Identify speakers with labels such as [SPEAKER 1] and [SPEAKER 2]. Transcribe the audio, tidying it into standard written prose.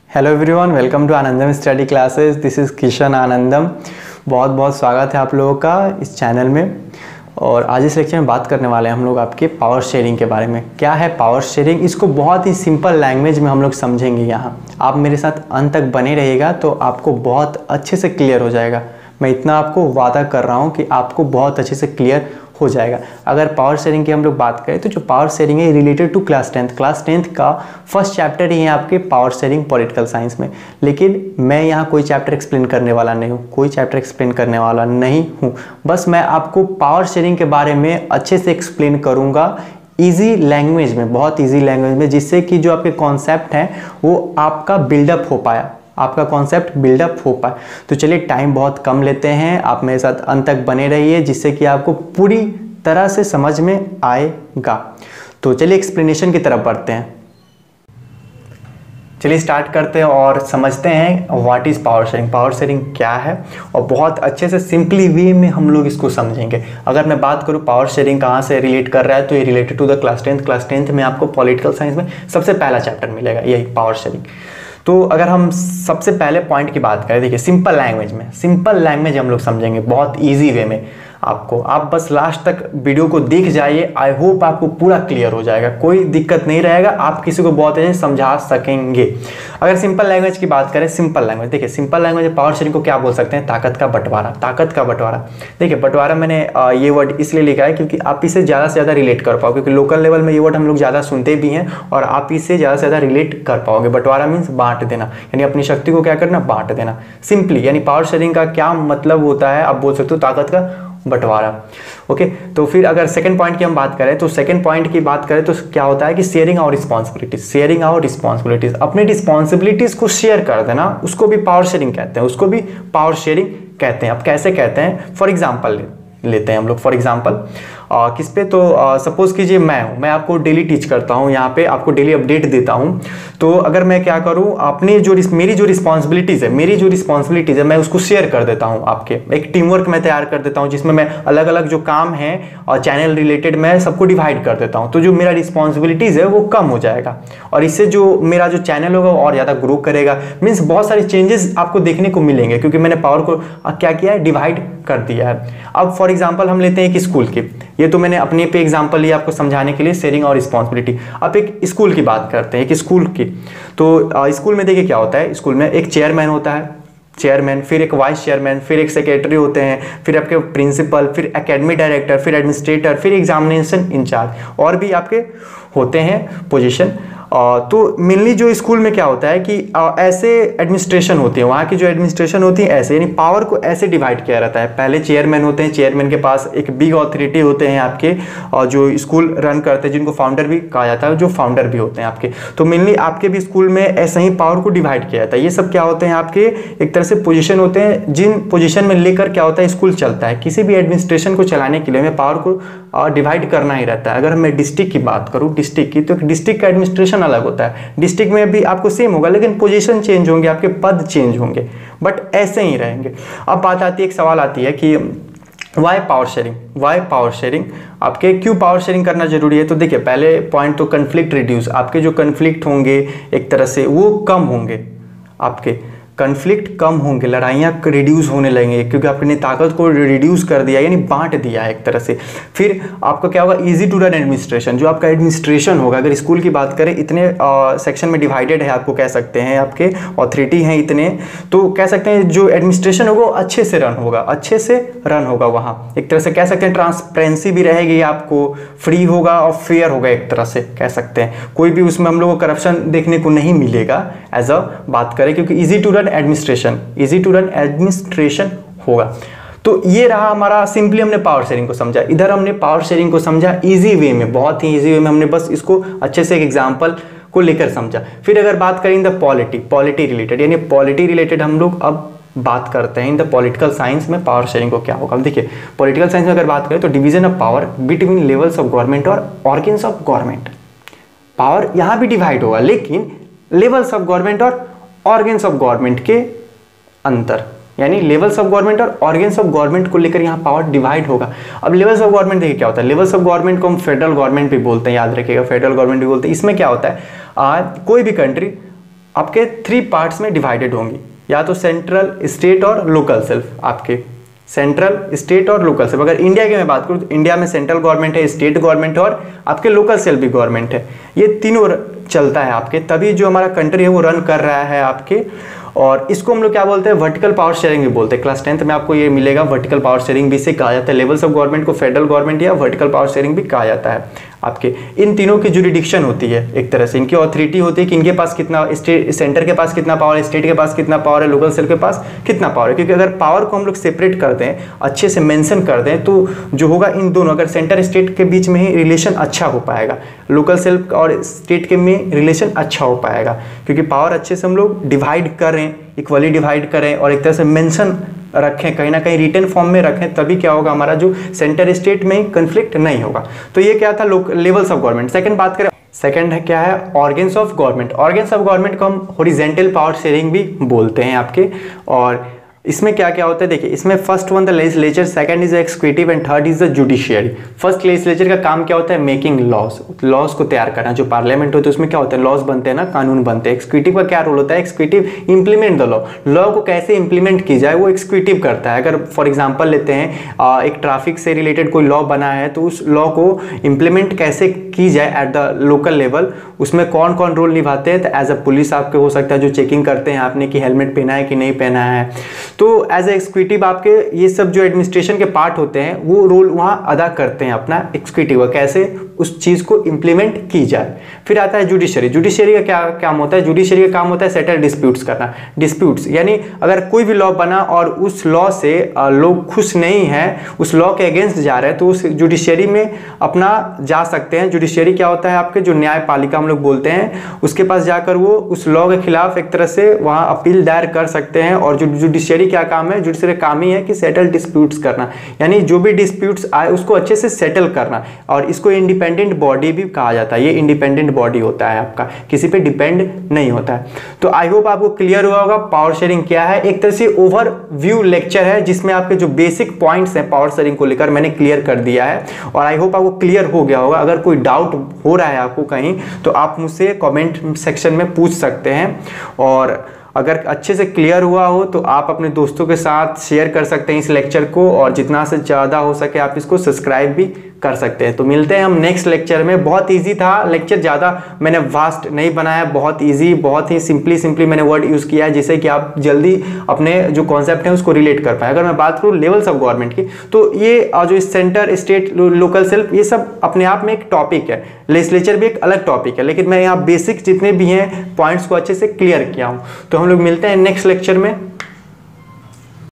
[SPEAKER 1] Hello everyone, welcome to Anandam study classes. This is Kishan Anandam. बहुत बहुत स्वागत है आप लोगों का इस चैनल में। और आज इस लेक्चर में बात करने वाले हैं हम लोग आपके पावर शेयरिंग के बारे में। क्या है पावर शेयरिंग, इसको बहुत ही सिंपल लैंग्वेज में हम लोग समझेंगे। यहाँ आप मेरे साथ अंत तक बने रहिएगा तो आपको बहुत अच्छे से क्लियर हो जाएगा। मैं इतना आपको वादा कर रहा हूँ कि आपको बहुत अच्छे से क्लियर हो जाएगा। अगर पावर शेयरिंग की हम लोग बात करें तो जो पावर शेयरिंग है रिलेटेड टू क्लास टेंथ का फर्स्ट चैप्टर ही है आपके पावर शेयरिंग पॉलिटिकल साइंस में। लेकिन मैं यहाँ कोई चैप्टर एक्सप्लेन करने वाला नहीं हूँ, बस मैं आपको पावर शेयरिंग के बारे में अच्छे से एक्सप्लेन करूँगा ईजी लैंग्वेज में, बहुत ईजी लैंग्वेज में, जिससे कि जो आपके कॉन्सेप्ट हैं वो आपका बिल्डअप हो पाया, आपका कॉन्सेप्ट बिल्डअप हो पाए। तो चलिए टाइम बहुत कम लेते हैं, आप मेरे साथ अंत तक बने रहिए जिससे कि आपको पूरी तरह से समझ में आएगा। तो चलिए एक्सप्लेनेशन की तरफ बढ़ते हैं। चलिए स्टार्ट करते हैं और समझते हैं what is power sharing. Power sharing क्या है और बहुत अच्छे से सिंपली वे में हम लोग इसको समझेंगे। अगर मैं बात करूँ पावर शेयरिंग कहाँ से रिलेट कर रहा है तो ये related to the class tenth में आपको पॉलिटिकल साइंस में सबसे पहला चैप्टर मिलेगा, यही पावर शेयरिंग। तो अगर हम सबसे पहले पॉइंट की बात करें, देखिए सिंपल लैंग्वेज हम लोग समझेंगे बहुत इजी वे में आपको। आप बस लास्ट तक वीडियो को देख जाइए, आई होप आपको पूरा क्लियर हो जाएगा, कोई दिक्कत नहीं रहेगा, आप किसी को बहुत अच्छे से समझा सकेंगे। अगर सिंपल लैंग्वेज की बात करें, सिंपल लैंग्वेज देखिए, सिंपल लैंग्वेज पावर शेयरिंग को क्या बोल सकते हैं? ताकत का बंटवारा। देखिए बंटवारा मैंने ये वर्ड इसलिए लिखा है क्योंकि आप इसे ज़्यादा से ज़्यादा रिलेट कर पाओगे, क्योंकि लोकल लेवल में ये वर्ड हम लोग ज़्यादा सुनते भी हैं और आप इसे ज़्यादा से ज़्यादा रिलेट कर पाओगे। बंटवारा मीन्स बांट देना, यानी अपनी शक्ति को क्या करना, बांट देना सिंपली। यानी पावर शेयरिंग का क्या मतलब होता है, आप बोल सकते हो ताकत का बंटवारा। ओके, तो फिर अगर सेकंड पॉइंट की हम बात करें तो सेकंड पॉइंट की बात करें तो क्या होता है कि शेयरिंग और रिस्पॉन्सिबिलिटीज, अपनी रिस्पॉन्सिबिलिटीज को शेयर कर देना, उसको भी पावर शेयरिंग कहते हैं। अब कैसे कहते हैं, फॉर एग्जाम्पल लेते हैं हम लोग। फॉर एग्जाम्पल किस पे, तो सपोज कीजिए मैं आपको डेली टीच करता हूँ, यहाँ पे आपको डेली अपडेट देता हूँ। तो अगर मैं क्या करूँ, अपने मेरी जो रिस्पॉन्सिबिलिटीज़ है मैं उसको शेयर कर देता हूँ आपके। एक टीम वर्क मैं तैयार कर देता हूँ जिसमें मैं अलग अलग जो काम है और चैनल रिलेटेड मैं सबको डिवाइड कर देता हूँ। तो जो मेरा रिस्पॉन्सिबिलिटीज़ है वो कम हो जाएगा और इससे जो मेरा जो चैनल होगा वो और ज़्यादा ग्रो करेगा। मीन्स बहुत सारे चेंजेस आपको देखने को मिलेंगे क्योंकि मैंने पावर को क्या किया है, डिवाइड कर दिया है। अब फॉर एग्जाम्पल हम लेते हैं एक स्कूल की, ये तो मैंने अपने पे एग्जांपल लिया आपको समझाने के लिए, शेयरिंग और रिस्पॉन्सिबिलिटी। अब एक स्कूल की बात करते हैं, एक स्कूल की। तो स्कूल में देखिए क्या होता है, स्कूल में एक चेयरमैन होता है, फिर एक वाइस चेयरमैन, फिर एक सेक्रेटरी होते हैं, फिर आपके प्रिंसिपल, फिर एकेडमिक डायरेक्टर, फिर एडमिनिस्ट्रेटर, फिर एग्जामिनेशन इंचार्ज, और भी आपके होते हैं पोजीशन। तो मेनली जो स्कूल में क्या होता है कि ऐसे एडमिनिस्ट्रेशन होती है, वहाँ की जो एडमिनिस्ट्रेशन होती है ऐसे, यानी पावर को ऐसे डिवाइड किया रहता है। पहले चेयरमैन होते हैं, चेयरमैन के पास एक बिग अथॉरिटी होते हैं आपके, और जो स्कूल रन करते हैं जिनको फाउंडर भी कहा जाता है, जो फाउंडर भी होते हैं आपके। तो मेनली आपके भी स्कूल में ऐसे ही पावर को डिवाइड किया जाता है। ये सब क्या होते हैं आपके, एक तरह से पोजीशन होते हैं, जिन पोजीशन में लेकर क्या होता है स्कूल चलता है। किसी भी एडमिनिस्ट्रेशन को चलाने के लिए हमें पावर को डिवाइड करना ही रहता है। अगर मैं डिस्ट्रिक्ट की बात करूँ, डिस्ट्रिक्ट की, तो डिस्ट्रिक्ट का एडमिनिस्ट्रेशन अलग होता है। डिस्ट्रिक्ट में भी आपको सेम होगा लेकिन पोजीशन चेंज होंगे, आपके पद चेंज होंगे, बट ऐसे ही रहेंगे। अब बात आती है, एक सवाल आती है कि वाई पावर शेयरिंग, आपके क्यों पावर शेयरिंग करना जरूरी है? तो देखिए पहले पॉइंट तो कन्फ्लिक्ट रिड्यूस, आपके जो कन्फ्लिक्ट होंगे एक तरह से वो कम होंगे, आपके कन्फ्लिक्ट कम होंगे, लड़ाइयाँ रिड्यूस होने लगेंगे क्योंकि आपने ताकत को रिड्यूस कर दिया, यानी बांट दिया है एक तरह से। फिर आपका क्या होगा, इजी टू रन एडमिनिस्ट्रेशन, जो आपका एडमिनिस्ट्रेशन होगा, अगर स्कूल की बात करें इतने सेक्शन में डिवाइडेड है, आपको कह सकते हैं आपके अथॉरिटी हैं इतने, तो कह सकते हैं जो एडमिनिस्ट्रेशन होगा अच्छे से रन होगा वहाँ। एक तरह से कह सकते हैं ट्रांसपेरेंसी भी रहेगी, आपको फ्री होगा और फेयर होगा, एक तरह से कह सकते हैं। कोई भी उसमें हम लोग को करप्शन देखने को नहीं मिलेगा एज अ बात करें, क्योंकि इजी टू रन एडमिनिस्ट्रेशन होगा। तो ये रहा हमारा, सिंपली हमने पावर शेयरिंग को समझा। इधर हमने पावर शेयरिंग को समझा इजी वे में, बहुत ही इजी वे में, हमने बस इसको अच्छे से एक एग्जांपल को लेकर समझा। फिर अगर बात करें इन द पॉलिटी रिलेटेड, यानी पॉलिटी रिलेटेड हम लोग अब बात करते हैं इन द पॉलिटिकल साइंस में पावर शेयरिंग को क्या होगा। अब देखिए पॉलिटिकल साइंस में अगर बात करें तो division of power between levels of government और ऑर्गन्स ऑफ गवर्नमेंट। पावर यहाँ भी डिवाइड होगा लेकिन लेवल्स ऑफ गवर्नमेंट और ऑर्गन्स ऑफ गवर्नमेंट के अंतर, यानी लेवल्स ऑफ गवर्नमेंट और ऑर्गन्स ऑफ गवर्नमेंट को लेकर यहाँ पावर डिवाइड होगा। अब लेवल्स ऑफ गवर्नमेंट देखिए क्या होता है, लेवल्स ऑफ गवर्नमेंट को हम फेडरल गवर्नमेंट भी बोलते हैं, याद रखिएगा फेडरल गवर्नमेंट भी बोलते हैं। इसमें क्या होता है, कोई भी कंट्री आपके 3 पार्ट्स में डिवाइडेड होंगी, या तो सेंट्रल, स्टेट और लोकल सेल्फ। आपके सेंट्रल, स्टेट और लोकल सेल्फ। अगर इंडिया की मैं बात करूँ तो इंडिया में सेंट्रल गवर्नमेंट है, स्टेट गवर्नमेंट है और आपके लोकल सेल्फ भी गवर्नमेंट है। ये तीनों चलता है आपके, तभी जो हमारा कंट्री है वो रन कर रहा है आपके। और इसको हम लोग क्या बोलते हैं, वर्टिकल पावर शेयरिंग भी बोलते हैं। क्लास 10th में आपको ये मिलेगा, वर्टिकल पावर शेयरिंग भी इसे कहा जाता है। लेवल्स ऑफ गवर्नमेंट को फेडरल गवर्नमेंट या वर्टिकल पावर शेयरिंग भी कहा जाता है। आपके इन तीनों की जुरिडिक्शन होती है, एक तरह से इनकी ऑथोरिटी होती है कि इनके पास कितना, स्टेट सेंटर के पास कितना पावर है, स्टेट के पास कितना पावर है, लोकल सेल के पास कितना पावर है। क्योंकि अगर पावर को हम लोग सेपरेट कर दें, अच्छे से मेंशन कर दें, तो जो होगा इन दोनों, अगर सेंटर स्टेट के बीच में ही रिलेशन अच्छा हो पाएगा, लोकल सेल और स्टेट के में रिलेशन अच्छा हो पाएगा। क्योंकि पावर अच्छे से हम लोग डिवाइड करें, इक्वली डिवाइड करें और एक तरह से मेंशन रखें, कहीं ना कहीं रिटन फॉर्म में रखें, तभी क्या होगा, हमारा जो सेंटर स्टेट में कन्फ्लिक्ट नहीं होगा। तो ये क्या था, लेवल्स ऑफ गवर्नमेंट। सेकंड बात करें, सेकंड है क्या है, organs of government. Organs of government को हम हॉरिजॉन्टल पावर शेयरिंग भी बोलते हैं आपके। और इसमें क्या क्या होता है, देखिए इसमें first one the legislature, second is executive and third is the judiciary. First legislature का काम क्या होता है, मेकिंग लॉज को तैयार करना। जो पार्लियामेंट होती है उसमें क्या होता है, लॉज बनते हैं ना, कानून बनते हैं। एग्जीक्यूटिव का क्या रोल होता है, एग्जीक्यूटिव इंप्लीमेंट द लॉ को कैसे इंप्लीमेंट की जाए वो एग्जीक्यूटिव करता है। अगर फॉर एग्जाम्पल लेते हैं एक ट्रैफिक से रिलेटेड कोई लॉ बना है, तो उस लॉ को इंप्लीमेंट कैसे की जाए एट द लोकल लेवल, उसमें कौन कौन रोल निभाते हैं। तो एज अ पुलिस आपके हो सकता है जो चेकिंग करते हैं आपने कि हेलमेट पहना है कि नहीं पहना है। तो एज ए एग्जीक्यूटिव आपके ये सब जो एडमिनिस्ट्रेशन के पार्ट होते हैं वो रोल वहाँ अदा करते हैं अपना एग्जीक्यूटिव, कैसे उस चीज़ को इंप्लीमेंट की जाए। फिर आता है जुडिशरी। जुडिशरी का क्या काम होता है, जुडिशरी का काम होता है सेटल डिस्प्यूट्स करना। डिस्प्यूट्स यानी अगर कोई भी लॉ बना और उस लॉ से लोग खुश नहीं हैं, उस लॉ के अगेंस्ट जा रहे हैं, तो उस जुडिशरी में अपना जा सकते हैं। जुडिशरी क्या होता है आपके, जो न्यायपालिका हम लोग बोलते हैं, उसके पास जाकर वो उस लॉ के खिलाफ एक तरह से वहाँ अपील दायर कर सकते हैं। और जो जुडिशरी क्या काम है, जुडिशरी काम ही है कि सेटल डिस्प्यूट्स करना, यानी जो भी डिस्प्यूट्स आए उसको अच्छे से सेटल करना। और इसको इंडिपेंडेंट बॉडी भी कहा जाता है। ये इंडिपेंडेंट बॉडी होता है आपका, किसी पे डिपेंड नहीं होता है। तो आई होप आपको क्लियर हुआ होगा पावर शेयरिंग क्या है। एक तरह से ओवरव्यू लेक्चर है जिसमें आपके जो बेसिक पॉइंट्स हैं पावर शेयरिंग को लेकर मैंने क्लियर कर दिया है। और आई होप आपको क्लियर हो गया होगा। अगर कोई डाउट हो रहा है आपको कहीं, तो आप मुझसे कमेंट सेक्शन में पूछ सकते हैं। और अगर अच्छे से क्लियर हुआ हो तो आप अपने दोस्तों के साथ शेयर कर सकते हैं इस लेक्चर को, और जितना से ज़्यादा हो सके आप इसको सब्सक्राइब भी कर सकते हैं। तो मिलते हैं हम नेक्स्ट लेक्चर में। बहुत इजी था लेक्चर, ज़्यादा मैंने वास्ट नहीं बनाया, बहुत इजी, बहुत ही सिंपली मैंने वर्ड यूज़ किया है जिससे कि आप जल्दी अपने जो कॉन्सेप्ट हैं उसको रिलेट कर पाए। अगर मैं बात करूँ लेवल्स ऑफ गवर्नमेंट की, तो ये जो सेंटर, स्टेट, लोकल सेल्फ, ये सब अपने आप में एक टॉपिक है। लेजिस्लेचर भी एक अलग टॉपिक है, लेकिन मैं यहाँ बेसिक जितने भी हैं पॉइंट्स को अच्छे से क्लियर किया हूँ। तो हम लोग मिलते हैं नेक्स्ट लेक्चर में।